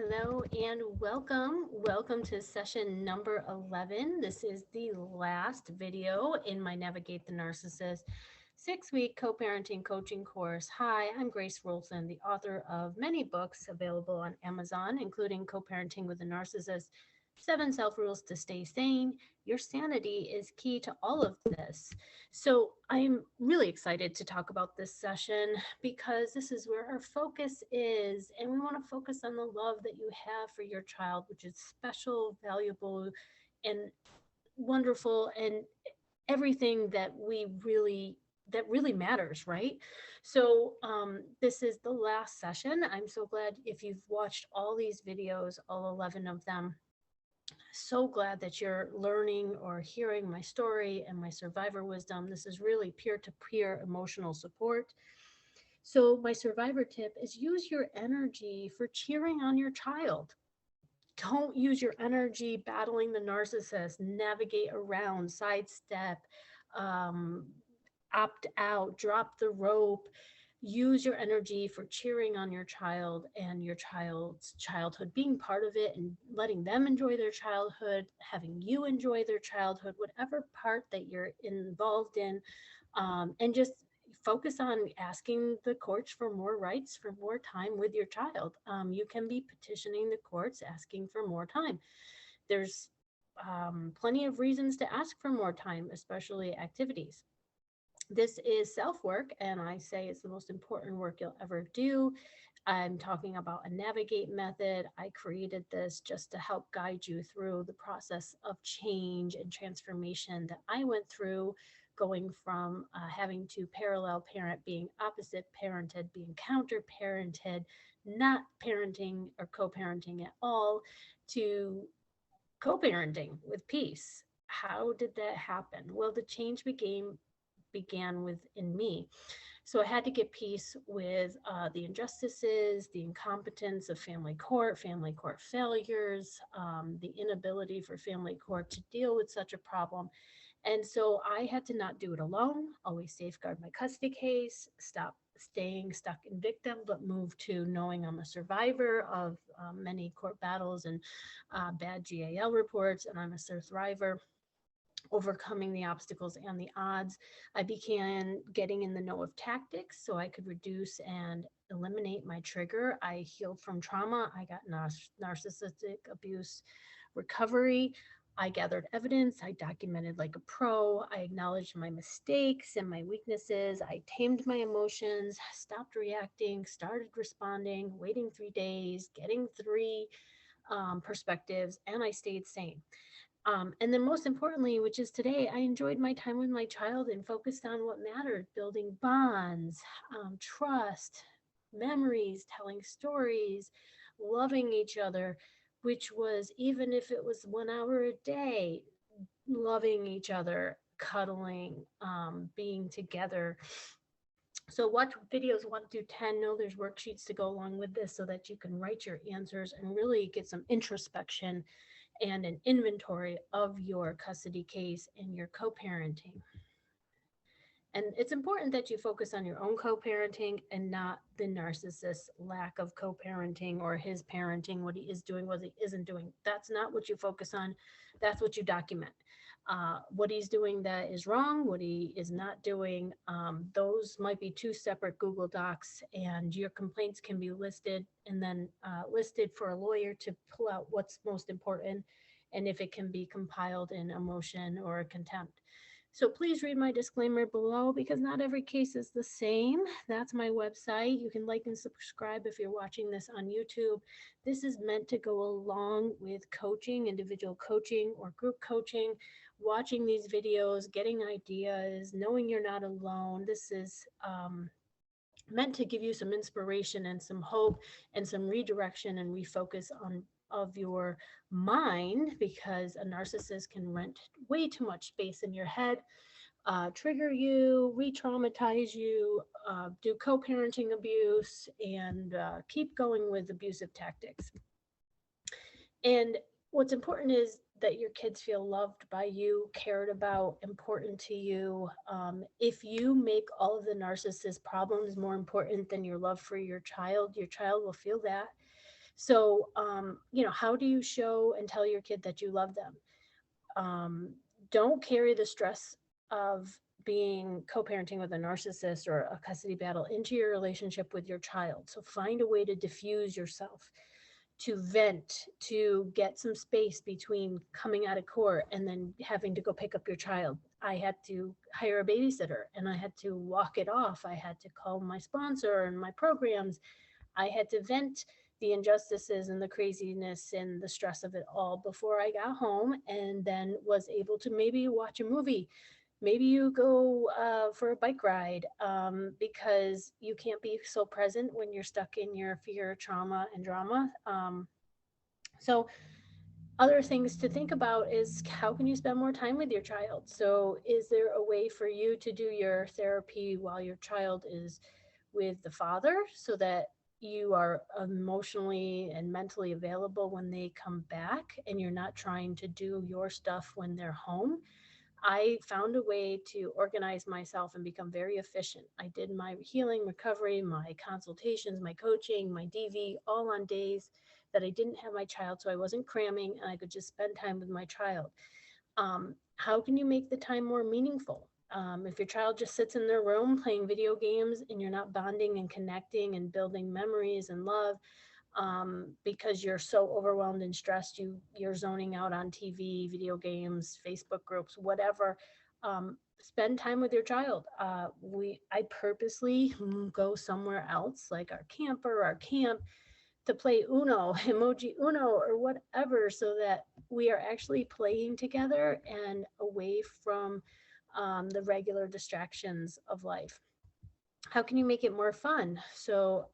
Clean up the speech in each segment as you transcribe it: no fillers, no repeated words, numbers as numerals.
Hello and welcome. Welcome to session number 11. This is the last video in my Navigate the Narcissist 6-week co-parenting coaching course. Hi, I'm Grace Wroldson, the author of many books available on Amazon, including Co-Parenting with a Narcissist, 7 Self-Rules to Stay Sane. Your sanity is key to all of this. So I'm really excited to talk about this session because this is where our focus is, and we want to focus on the love that you have for your child, which is special, valuable, and wonderful, and everything that really matters, right? So this is the last session. I'm so glad if you've watched all these videos, all 11 of them. So glad that you're learning or hearing my story and my survivor wisdom. This is really peer-to-peer emotional support. So my survivor tip is use your energy for cheering on your child. Don't use your energy battling the narcissist, navigate around, sidestep, um, opt out, drop the rope. Use your energy for cheering on your child and your child's childhood, being part of it and letting them enjoy their childhood, having you enjoy their childhood, whatever part that you're involved in, and just focus on asking the courts for more rights, for more time with your child. You can be petitioning the courts, asking for more time. There's plenty of reasons to ask for more time, especially activities. This is self-work, and I say it's the most important work you'll ever do. I'm talking about a navigate method. I created this just to help guide you through the process of change and transformation that I went through, going from having to parallel parent, being opposite parented, being counter parented, not parenting or co-parenting at all, to co-parenting with peace. How did that happen? Well, the change began within me. So I had to get peace with the injustices, the incompetence of family court failures, the inability for family court to deal with such a problem. And so I had to not do it alone, always safeguard my custody case, stop staying stuck in victim, but move to knowing I'm a survivor of many court battles and bad GAL reports, and I'm a survivor, overcoming the obstacles and the odds. I began getting in the know of tactics so I could reduce and eliminate my trigger. I healed from trauma. I got narcissistic abuse recovery. I gathered evidence. I documented like a pro. I acknowledged my mistakes and my weaknesses. I tamed my emotions, stopped reacting, started responding, waiting 3 days, getting three perspectives, and I stayed sane. And then most importantly, which is today, I enjoyed my time with my child and focused on what mattered, building bonds, trust, memories, telling stories, loving each other, which was, even if it was 1 hour a day, loving each other, cuddling, being together. So watch videos 1 through 10. Know there's worksheets to go along with this so that you can write your answers and really get some introspection and an inventory of your custody case and your co-parenting. And it's important that you focus on your own co-parenting and not the narcissist's lack of co-parenting or his parenting, what he is doing, what he isn't doing. That's not what you focus on. That's what you document. What he's doing that is wrong, what he is not doing. Those might be two separate Google Docs, and your complaints can be listed and then listed for a lawyer to pull out what's most important and if it can be compiled in a motion or a contempt. So please read my disclaimer below because not every case is the same. That's my website. You can like and subscribe if you're watching this on YouTube. This is meant to go along with coaching, individual coaching or group coaching, watching these videos, getting ideas, knowing you're not alone. This is meant to give you some inspiration and some hope and some redirection and refocus on of your mind, because a narcissist can rent way too much space in your head, trigger you, re-traumatize you, do co-parenting abuse, and keep going with abusive tactics. And what's important is that your kids feel loved by you, cared about, important to you. If you make all of the narcissist problems more important than your love for your child will feel that. So, how do you show and tell your kid that you love them? Don't carry the stress of being co-parenting with a narcissist or a custody battle into your relationship with your child. So find a way to diffuse yourself, to vent, to get some space between coming out of court and then having to go pick up your child. I had to hire a babysitter and I had to walk it off. I had to call my sponsor and my programs. I had to vent the injustices and the craziness and the stress of it all before I got home, and then was able to maybe watch a movie. Maybe you go for a bike ride, because you can't be so present when you're stuck in your fear, trauma, and drama. So other things to think about is how can you spend more time with your child? So is there a way for you to do your therapy while your child is with the father, so that you are emotionally and mentally available when they come back and you're not trying to do your stuff when they're home? I found a way to organize myself and become very efficient. I did my healing, recovery, my consultations, my coaching, my DV, all on days that I didn't have my child. So I wasn't cramming and I could just spend time with my child. How can you make the time more meaningful? If your child just sits in their room playing video games and you're not bonding and connecting and building memories and love, because you're so overwhelmed and stressed, you're zoning out on TV, video games, Facebook groups, whatever. Spend time with your child. I purposely go somewhere else, like our camper, our camp, to play Uno, emoji Uno, or whatever, so that we are actually playing together and away from the regular distractions of life. How can you make it more fun? So,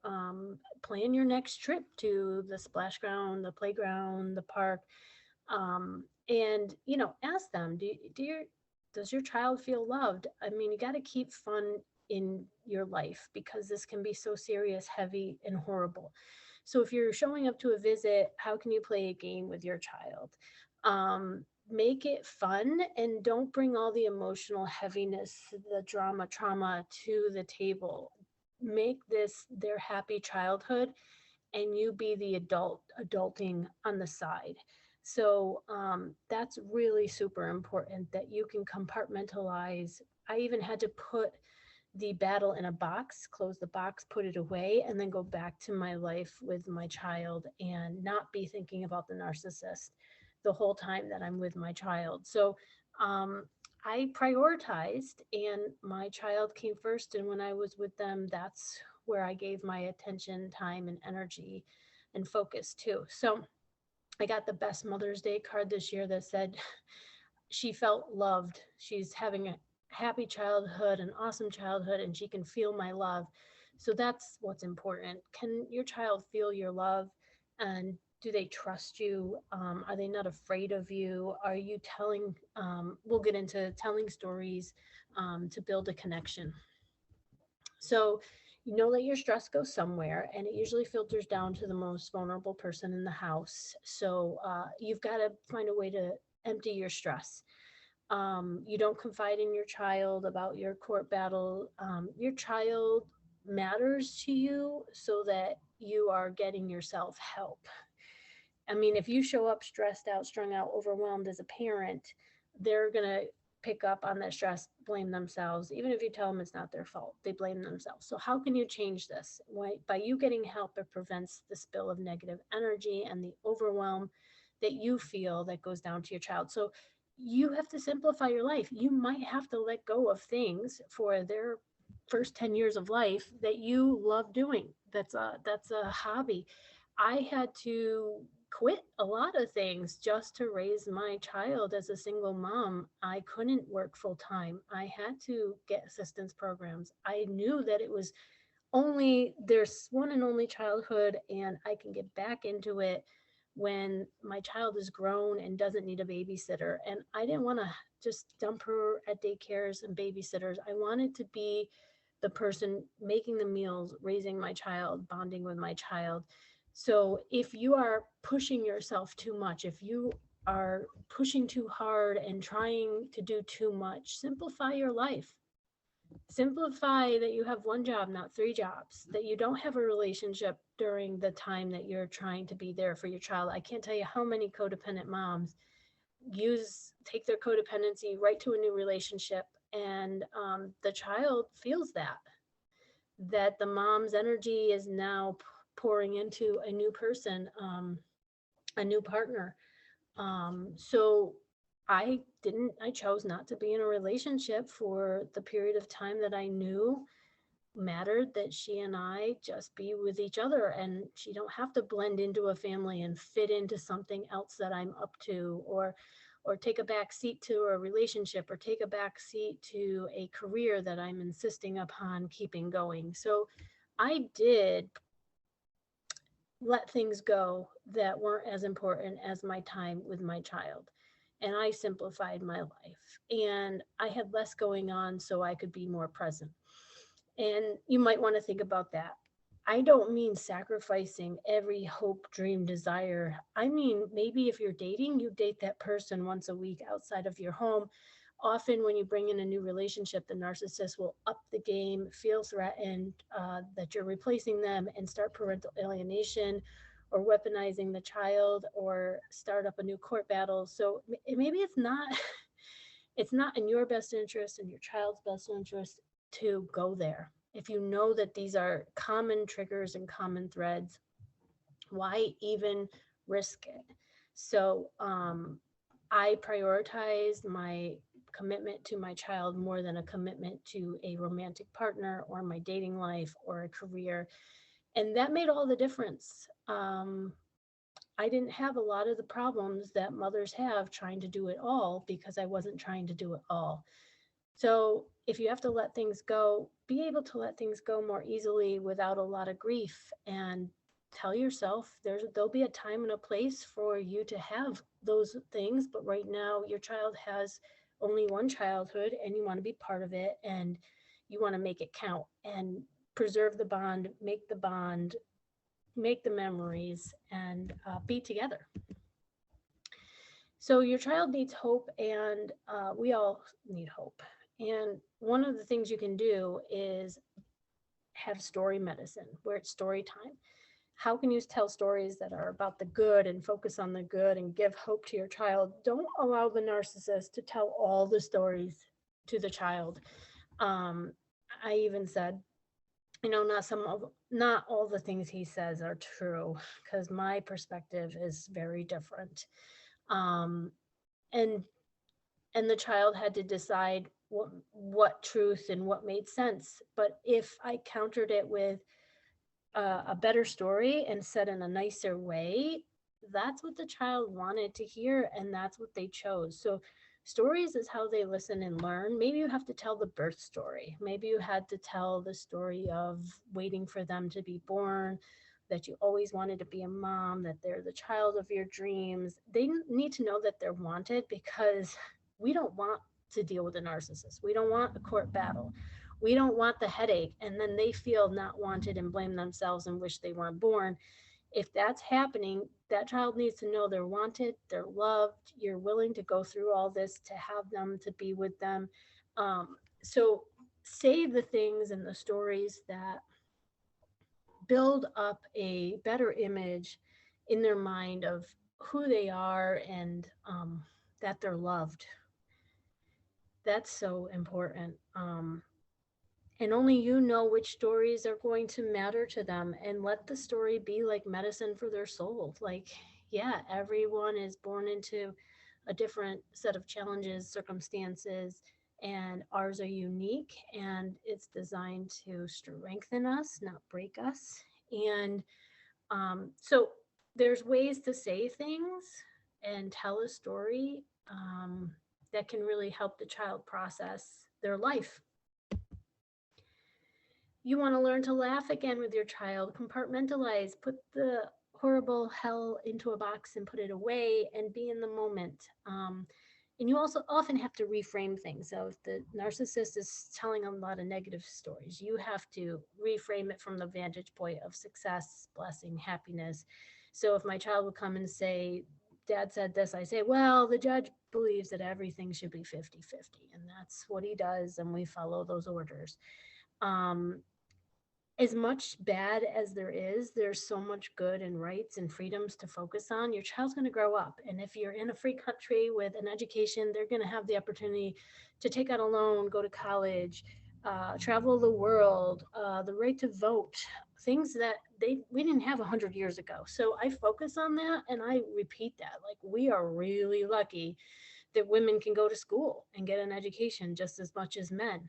plan your next trip to the splash ground, the playground, the park, and ask them, does your child feel loved? I mean, you got to keep fun in your life because this can be so serious, heavy, and horrible. So if you're showing up to a visit, how can you play a game with your child? Make it fun and don't bring all the emotional heaviness, the drama, trauma to the table. Make this their happy childhood and you be the adulting on the side. So that's really super important that you can compartmentalize. I even had to put the battle in a box, close the box, put it away, and then go back to my life with my child and not be thinking about the narcissist the whole time that I'm with my child. So I prioritized, and my child came first. And when I was with them, that's where I gave my attention, time, and energy and focus too. So I got the best Mother's Day card this year that said she felt loved. She's having a happy childhood, an awesome childhood, and she can feel my love. So that's what's important. Can your child feel your love? And do they trust you? Are they not afraid of you? Are you telling? We'll get into telling stories to build a connection. So you know that your stress goes somewhere and it usually filters down to the most vulnerable person in the house. So you've got to find a way to empty your stress. You don't confide in your child about your court battle. Your child matters to you so that you are getting yourself help. I mean, if you show up stressed out, strung out, overwhelmed as a parent, they're going to pick up on that stress, blame themselves. Even if you tell them it's not their fault, they blame themselves. So, how can you change this? By you getting help, it prevents the spill of negative energy and the overwhelm that you feel that goes down to your child. So, you have to simplify your life. You might have to let go of things for their first 10 years of life that you love doing. That's a hobby. I had to quit a lot of things just to raise my child as a single mom. I couldn't work full time. I had to get assistance programs. I knew that it was only there's one and only childhood, and I can get back into it when my child is grown and doesn't need a babysitter. And I didn't want to just dump her at daycares and babysitters. I wanted to be the person making the meals, raising my child, bonding with my child. So if you are pushing yourself too much, if you are pushing too hard and trying to do too much, simplify your life. Simplify that you have one job, not three jobs, that you don't have a relationship during the time that you're trying to be there for your child. I can't tell you how many codependent moms take their codependency right to a new relationship, and the child feels that the mom's energy is now pouring into a new person, a new partner. So I chose not to be in a relationship for the period of time that I knew mattered, that she and I just be with each other, and she don't have to blend into a family and fit into something else that I'm up to, or take a back seat to a relationship, or take a back seat to a career that I'm insisting upon keeping going. So I did let things go that weren't as important as my time with my child. And I simplified my life, and I had less going on so I could be more present. And you might want to think about that. I don't mean sacrificing every hope, dream, desire. I mean, maybe if you're dating, you date that person once a week outside of your home. Often, when you bring in a new relationship, the narcissist will up the game, feel threatened that you're replacing them, and start parental alienation, or weaponizing the child, or start up a new court battle. So maybe it's not it's not in your best interest and your child's best interest to go there. If you know that these are common triggers and common threads, why even risk it? So I prioritize my commitment to my child more than a commitment to a romantic partner, or my dating life, or a career. And that made all the difference. I didn't have a lot of the problems that mothers have trying to do it all, because I wasn't trying to do it all. So if you have to let things go, be able to let things go more easily without a lot of grief, and tell yourself there'll be a time and a place for you to have those things. But right now your child has only one childhood, and you want to be part of it, and you want to make it count, and preserve the bond, make the memories, and be together. So your child needs hope, and we all need hope. And one of the things you can do is have story medicine, where it's story time. How can you tell stories that are about the good and focus on the good and give hope to your child? Don't allow the narcissist to tell all the stories to the child. Um, I even said, not all the things he says are true, because my perspective is very different. Um, and and the child had to decide what truth and what made sense. But if I countered it with a better story and said in a nicer way, that's what the child wanted to hear, and that's what they chose. So stories is how they listen and learn. Maybe you have to tell the birth story. Maybe you had to tell the story of waiting for them to be born, that you always wanted to be a mom, that they're the child of your dreams. They need to know that they're wanted, because we don't want to deal with a narcissist. We don't want a court battle. We don't want the headache, and then they feel not wanted and blame themselves and wish they weren't born. If that's happening, that child needs to know they're wanted, they're loved, you're willing to go through all this to have them, to be with them. So say the things and the stories that build up a better image in their mind of who they are, and that they're loved. That's so important. And only you know which stories are going to matter to them, and let the story be like medicine for their soul. Like, yeah, everyone is born into a different set of challenges, circumstances, and ours are unique, and it's designed to strengthen us, not break us. And so there's ways to say things and tell a story that can really help the child process their life. You want to learn to laugh again with your child, compartmentalize, put the horrible hell into a box and put it away, and be in the moment. And you also often have to reframe things. So if the narcissist is telling a lot of negative stories, you have to reframe it from the vantage point of success, blessing, happiness. So if my child would come and say, dad said this, I say, well, the judge believes that everything should be 50-50, and that's what he does, and we follow those orders. Um, as much bad as there is, there's so much good and rights and freedoms to focus on. Your child's going to grow up. And if you're in a free country with an education, they're going to have the opportunity to take out a loan, go to college, travel the world, the right to vote, things that we didn't have 100 years ago. So I focus on that and I repeat that. Like, we are really lucky that women can go to school and get an education just as much as men.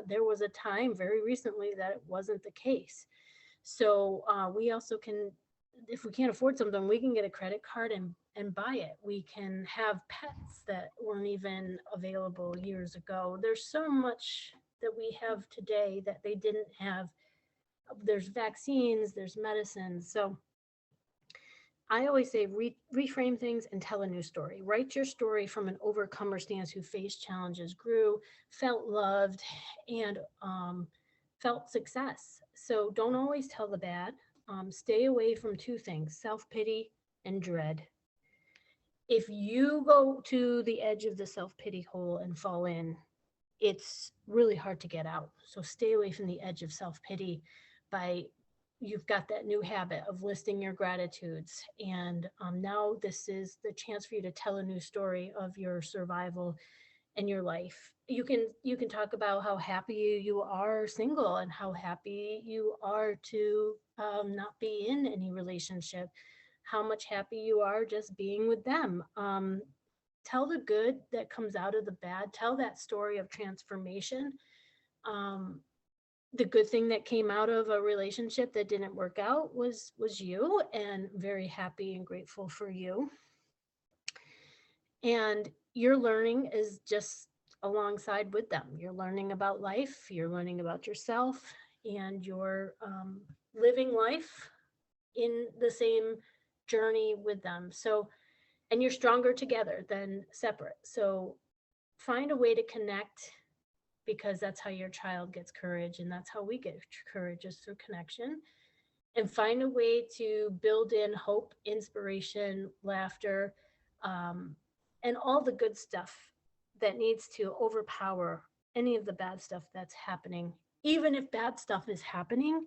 There was a time very recently that it wasn't the case. So we also can, if we can't afford something, we can get a credit card and buy it. We can have pets that weren't even available years ago. There's so much that we have today that they didn't have. There's vaccines, there's medicines. So I always say reframe things and tell a new story. Write your story from an overcomer stance who faced challenges, grew, felt loved, and felt success. So don't always tell the bad. Stay away from two things: self-pity and dread. If you go to the edge of the self-pity hole and fall in, it's really hard to get out. So stay away from the edge of self-pity by, you've got that new habit of listing your gratitudes. And now this is the chance for you to tell a new story of your survival and your life. You can talk about how happy you are single and how happy you are to not be in any relationship, how much happy you are just being with them. Tell the good that comes out of the bad. Tell that story of transformation. Um, the good thing that came out of a relationship that didn't work out was you, and very happy and grateful for you. And your learning is just alongside with them. You're learning about life, you're learning about yourself, and you're living life in the same journey with them. So, and you're stronger together than separate. So find a way to connect, because that's how your child gets courage, and that's how we get courage, is through connection. And find a way to build in hope, inspiration, laughter, um, and all the good stuff that needs to overpower any of the bad stuff that's happening. Even if bad stuff is happening,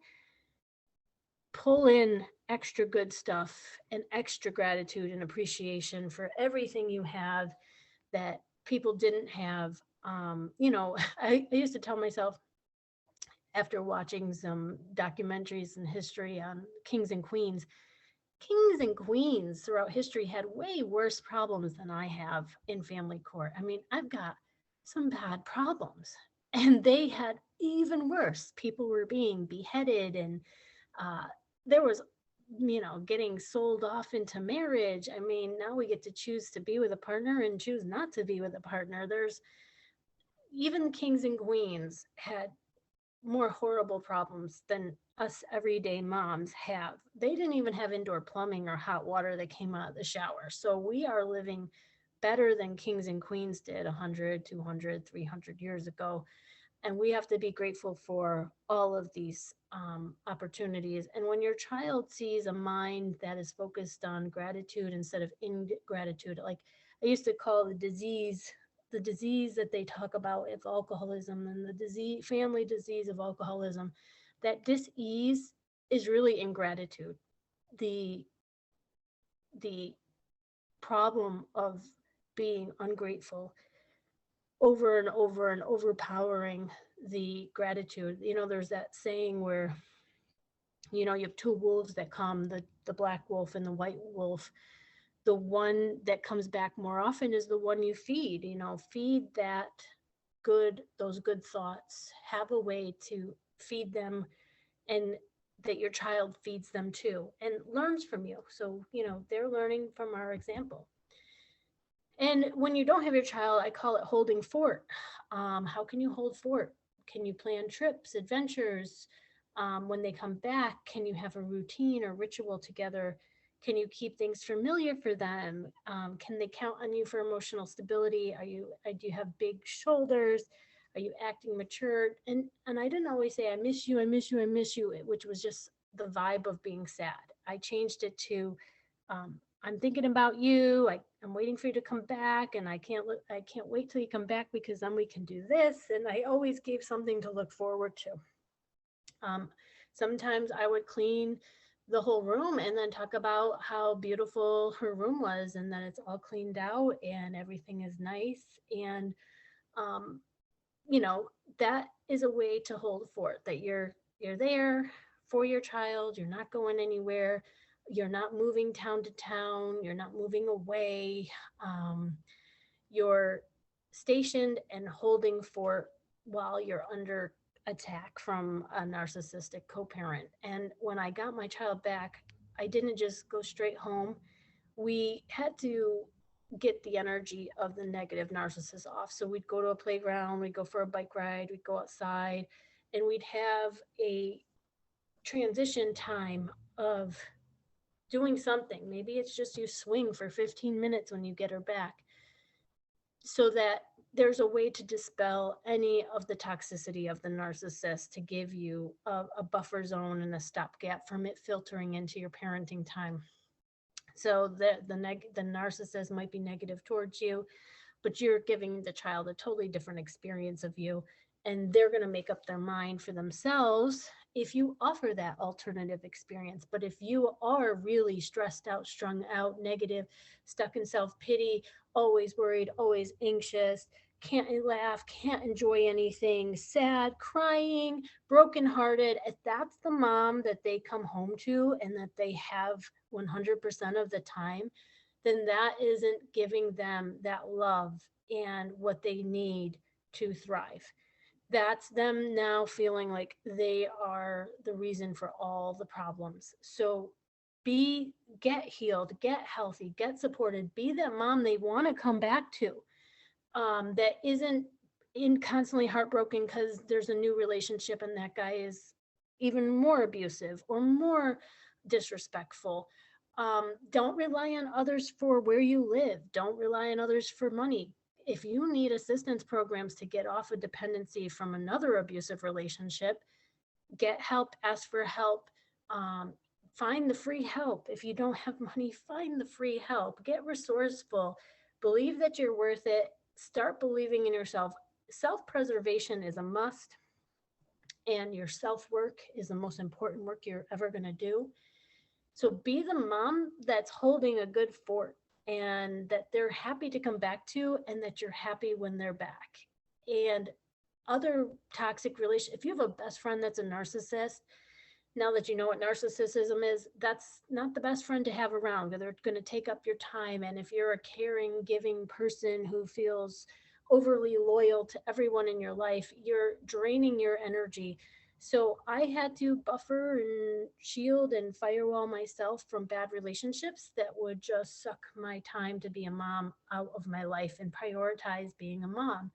pull in extra good stuff and extra gratitude and appreciation for everything you have that people didn't have. I used to tell myself, after watching some documentaries in history on kings and queens throughout history had way worse problems than I have in family court. I mean, I've got some bad problems, and they had even worse. People were being beheaded, and uh, there was, getting sold off into marriage. I mean, now we get to choose to be with a partner and choose not to be with a partner. There's even kings and queens had more horrible problems than us everyday moms have. They didn't even have indoor plumbing or hot water that came out of the shower. So we are living better than kings and queens did 100, 200, 300 years ago. And we have to be grateful for all of these opportunities. And when your child sees a mind that is focused on gratitude instead of ingratitude, like I used to call the disease that they talk about of alcoholism, and the family disease of alcoholism, that dis-ease is really ingratitude. The the problem of being ungrateful over and over and overpowering the gratitude. There's that saying where, you have two wolves that come, the black wolf and the white wolf. The one that comes back more often is the one you feed. Feed those good thoughts. Have a way to feed them, and that your child feeds them too and learns from you. So, they're learning from our example. And when you don't have your child, I call it holding fort. How can you hold fort? Can you plan trips, adventures? When they come back, can you have a routine or ritual together? Can you keep things familiar for them? Can they count on you for emotional stability? Do you have big shoulders? Are you acting mature? And I didn't always say, I miss you, I miss you, I miss you, which was just the vibe of being sad. I changed it to, I'm thinking about you. I'm waiting for you to come back, and I can't wait till you come back because then we can do this. And I always gave something to look forward to. Um, Sometimes I would clean the whole room and then talk about how beautiful her room was and that it's all cleaned out and everything is nice. And, um, you know, that is a way to hold fort that you're there for your child. You're not going anywhere. You're not moving town to town. You're not moving away. You're stationed and holding fort while you're under attack from a narcissistic co-parent. And when I got my child back, I didn't just go straight home. We had to get the energy of the negative narcissist off. So we'd go to a playground, we'd go for a bike ride, we'd go outside, and we'd have a transition time of doing something. Maybe it's just you swing for 15 minutes when you get her back, so that there's a way to dispel any of the toxicity of the narcissist to give you a buffer zone and a stopgap from it filtering into your parenting time. So the narcissist might be negative towards you, but you're giving the child a totally different experience of you, and they're going to make up their mind for themselves if you offer that alternative experience. But if you are really stressed out, strung out, negative, stuck in self-pity, always worried, always anxious, can't laugh, can't enjoy anything, sad, crying, brokenhearted, if that's the mom that they come home to and that they have 100% of the time, then that isn't giving them that love and what they need to thrive. That's them now feeling like they are the reason for all the problems. So get healed, get healthy, get supported, be that mom they want to come back to, that isn't in constantly heartbroken because there's a new relationship and that guy is even more abusive or more disrespectful. Don't rely on others for where you live. Don't rely on others for money. If you need assistance programs to get off a dependency from another abusive relationship, get help, ask for help, find the free help. If you don't have money, find the free help, get resourceful, believe that you're worth it, start believing in yourself. Self-preservation is a must, and your self-work is the most important work you're ever going to do. So be the mom that's holding a good fort and that they're happy to come back to, and that you're happy when they're back. And other toxic relations, if you have a best friend that's a narcissist, now that you know what narcissism is, that's not the best friend to have around. They're going to take up your time. And if you're a caring, giving person who feels overly loyal to everyone in your life, you're draining your energy. So I had to buffer and shield and firewall myself from bad relationships that would just suck my time to be a mom out of my life and prioritize being a mom.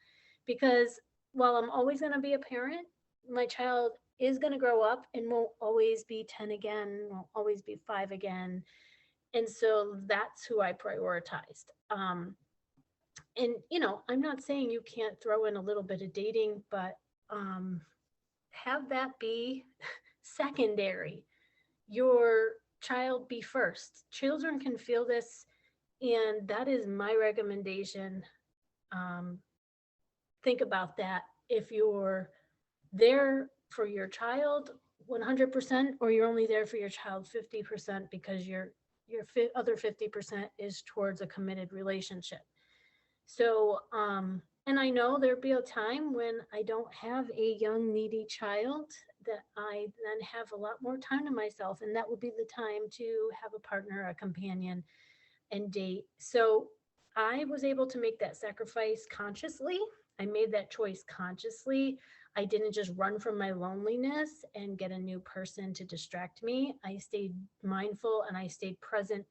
Because while I'm always going to be a parent, my child is going to grow up and won't always be 10 again, won't always be 5 again. And so that's who I prioritized. And, I'm not saying you can't throw in a little bit of dating, but have that be secondary. Your child be first. Children can feel this, and that is my recommendation. Think about that. If you're there for your child 100%, or you're only there for your child 50% because your other 50% is towards a committed relationship. So, and I know there'll be a time when I don't have a young needy child, that I then have a lot more time to myself, and that will be the time to have a partner, a companion, and date. So I was able to make that sacrifice consciously. I made that choice consciously. I didn't just run from my loneliness and get a new person to distract me. I stayed mindful and I stayed present,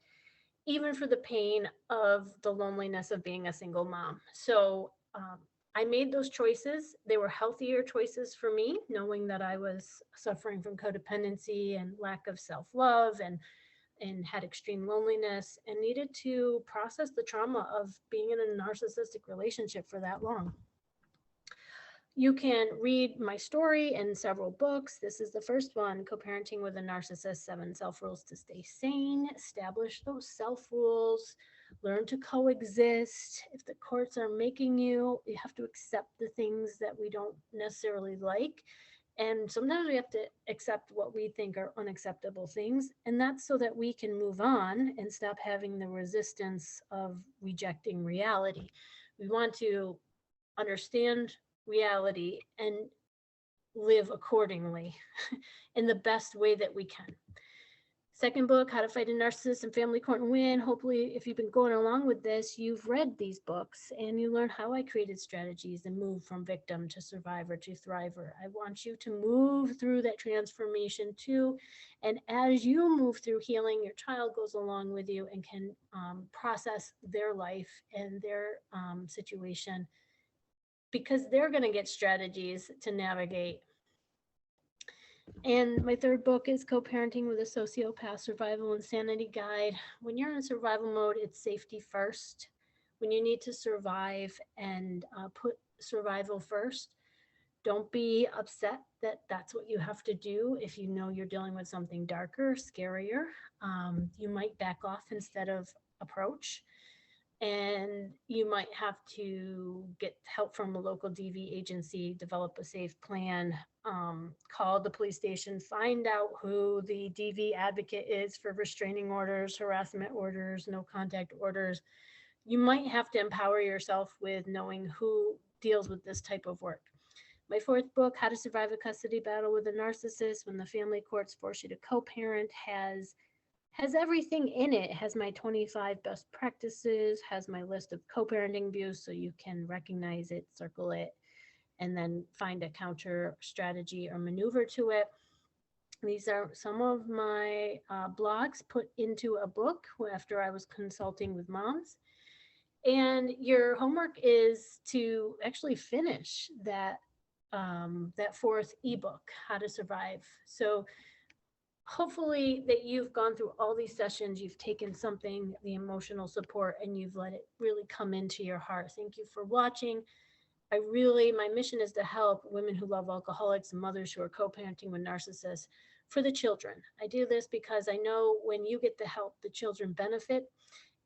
even for the pain of the loneliness of being a single mom. So I made those choices. They were healthier choices for me, knowing that I was suffering from codependency and lack of self-love, and had extreme loneliness and needed to process the trauma of being in a narcissistic relationship for that long. You can read my story and several books. This is the first one, Co-Parenting with a Narcissist, 7 Self-Rules to Stay Sane. Establish those self-rules. Learn to coexist. If the courts are making you, you have to accept the things that we don't necessarily like. And sometimes we have to accept what we think are unacceptable things. And that's so that we can move on and stop having the resistance of rejecting reality. We want to understand reality and live accordingly in the best way that we can. Second book, How to Fight a Narcissist and Family Court and Win. Hopefully, if you've been going along with this, you've read these books and you learn how I created strategies and moved from victim to survivor to thriver. I want you to move through that transformation too. And as you move through healing, your child goes along with you and can process their life and their situation, because they're going to get strategies to navigate. And my third book is Co-Parenting with a Sociopath, Survival and Sanity Guide. When you're in survival mode, it's safety first. When you need to survive and put survival first, don't be upset that that's what you have to do. If you know you're dealing with something darker, scarier, you might back off instead of approach. And you might have to get help from a local DV agency, develop a safe plan, call the police station, find out who the DV advocate is for restraining orders, harassment orders, no contact orders. You might have to empower yourself with knowing who deals with this type of work. My fourth book, How to Survive a Custody Battle with a Narcissist When the Family Courts Force You to Co-Parent, has everything in it. It has my 25 best practices, has my list of co-parenting views so you can recognize it, circle it, and then find a counter strategy or maneuver to it. These are some of my blogs put into a book after I was consulting with moms. And your homework is to actually finish that fourth ebook, How to Survive. So hopefully that you've gone through all these sessions, you've taken something, the emotional support, and you've let it really come into your heart. Thank you for watching. My mission is to help women who love alcoholics and mothers who are co-parenting with narcissists for the children. I do this because I know when you get the help, the children benefit,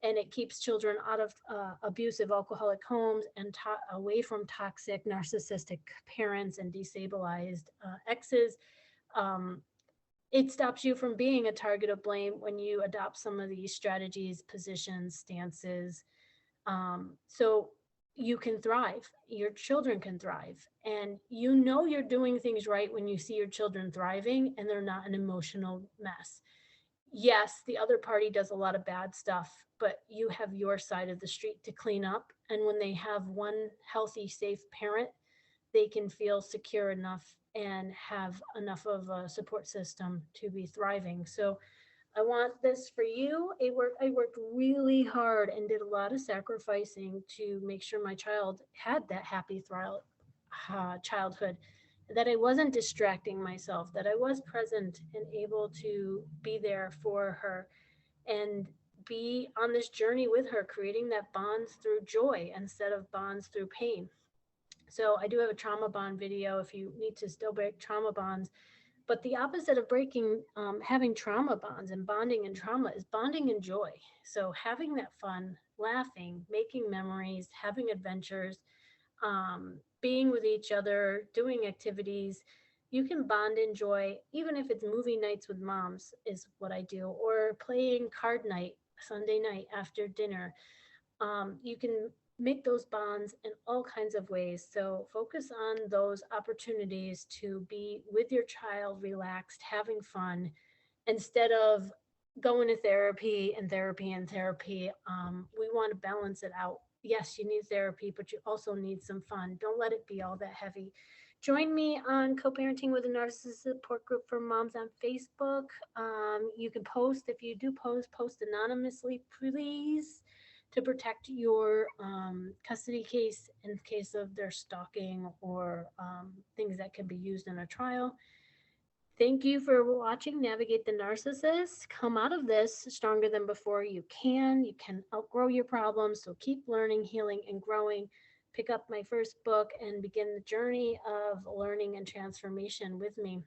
and it keeps children out of abusive alcoholic homes and away from toxic narcissistic parents and destabilized exes. Um, it stops you from being a target of blame when you adopt some of these strategies, positions, stances. So you can thrive, your children can thrive. And you know you're doing things right when you see your children thriving and they're not an emotional mess. Yes, the other party does a lot of bad stuff, but you have your side of the street to clean up. And when they have one healthy, safe parent, they can feel secure enough and have enough of a support system to be thriving. So I want this for you. I worked really hard and did a lot of sacrificing to make sure my child had that happy childhood, that I wasn't distracting myself, that I was present and able to be there for her and be on this journey with her, creating that bonds through joy instead of bonds through pain. So I do have a trauma bond video if you need to still break trauma bonds. But the opposite of breaking, having trauma bonds and bonding in trauma is bonding in joy. So having that fun, laughing, making memories, having adventures, being with each other, doing activities. You can bond in joy, even if it's movie nights with moms, is what I do, or playing card night Sunday night after dinner. You can make those bonds in all kinds of ways. So focus on those opportunities to be with your child, relaxed, having fun, instead of going to therapy and therapy and therapy. We want to balance it out. Yes, you need therapy, but you also need some fun. Don't let it be all that heavy. Join me on Co-Parenting with a Narcissist support group for moms on Facebook. You can post, if you do post anonymously, please, to protect your custody case in case of their stalking or things that can be used in a trial. Thank you for watching Navigate the Narcissist. Come out of this stronger than before. You can outgrow your problems. So keep learning, healing, and growing. pick up my first book and begin the journey of learning and transformation with me.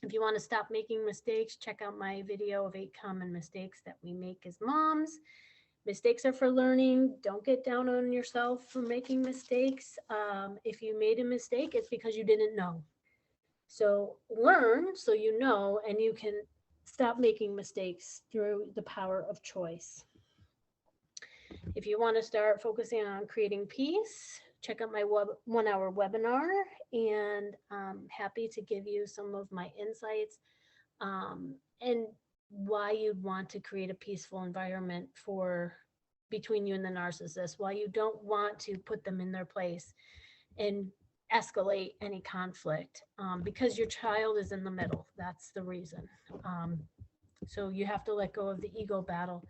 If you want to stop making mistakes, check out my video of 8 common mistakes that we make as moms. Mistakes are for learning. Don't get down on yourself for making mistakes. If you made a mistake, it's because you didn't know. So learn so you know, and you can stop making mistakes through the power of choice. If you want to start focusing on creating peace, check out my 1 hour webinar, and I'm happy to give you some of my insights and why you'd want to create a peaceful environment for between you and the narcissist, why you don't want to put them in their place and escalate any conflict, because your child is in the middle. That's the reason. So you have to let go of the ego battle.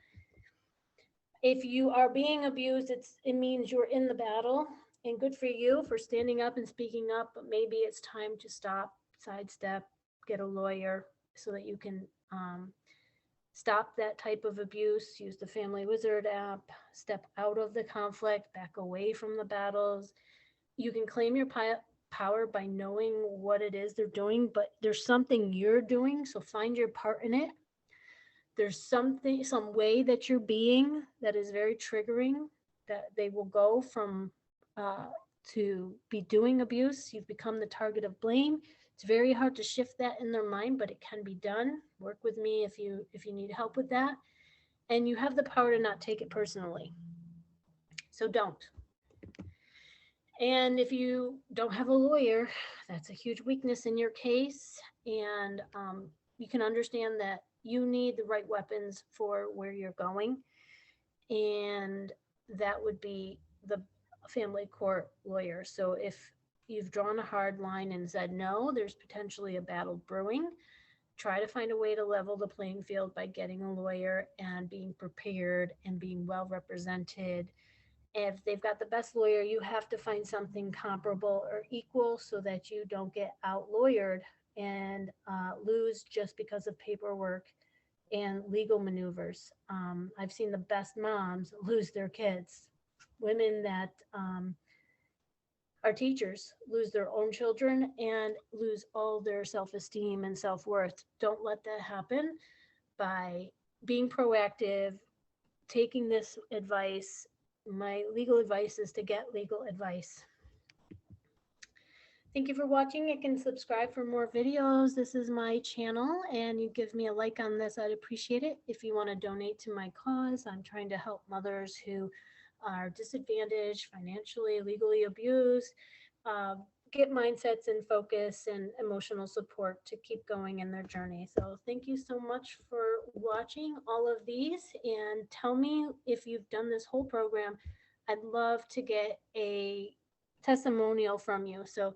If you are being abused, it means you're in the battle, and good for you for standing up and speaking up, but maybe it's time to stop, sidestep, get a lawyer so that you can stop that type of abuse. Use the Family Wizard app, step out of the conflict, back away from the battles. You can claim your power by knowing what it is they're doing, but there's something you're doing, so find your part in it. There's some way that you're being that is very triggering, that they will go from to be doing abuse. You've become the target of blame. It's very hard to shift that in their mind, but it can be done. Work with me if you need help with that. And you have the power to not take it personally. So don't. And if you don't have a lawyer, that's a huge weakness in your case. And you can understand that you need the right weapons for where you're going. And that would be the family court lawyer. So if you've drawn a hard line and said, no, there's potentially a battle brewing, try to find a way to level the playing field by getting a lawyer and being prepared and being well represented. If they've got the best lawyer, you have to find something comparable or equal so that you don't get out lawyered and lose just because of paperwork and legal maneuvers. I've seen the best moms lose their kids. Women that are teachers lose their own children and lose all their self-esteem and self-worth. Don't let that happen by being proactive, taking this advice. My legal advice is to get legal advice. Thank you for watching. You can subscribe for more videos. This is my channel, and you give me a like on this, I'd appreciate it. If you want to donate to my cause, I'm trying to help mothers who are disadvantaged, financially, legally abused, get mindsets and focus and emotional support to keep going in their journey. So thank you so much for watching all of these, and tell me if you've done this whole program. I'd love to get a testimonial from you. So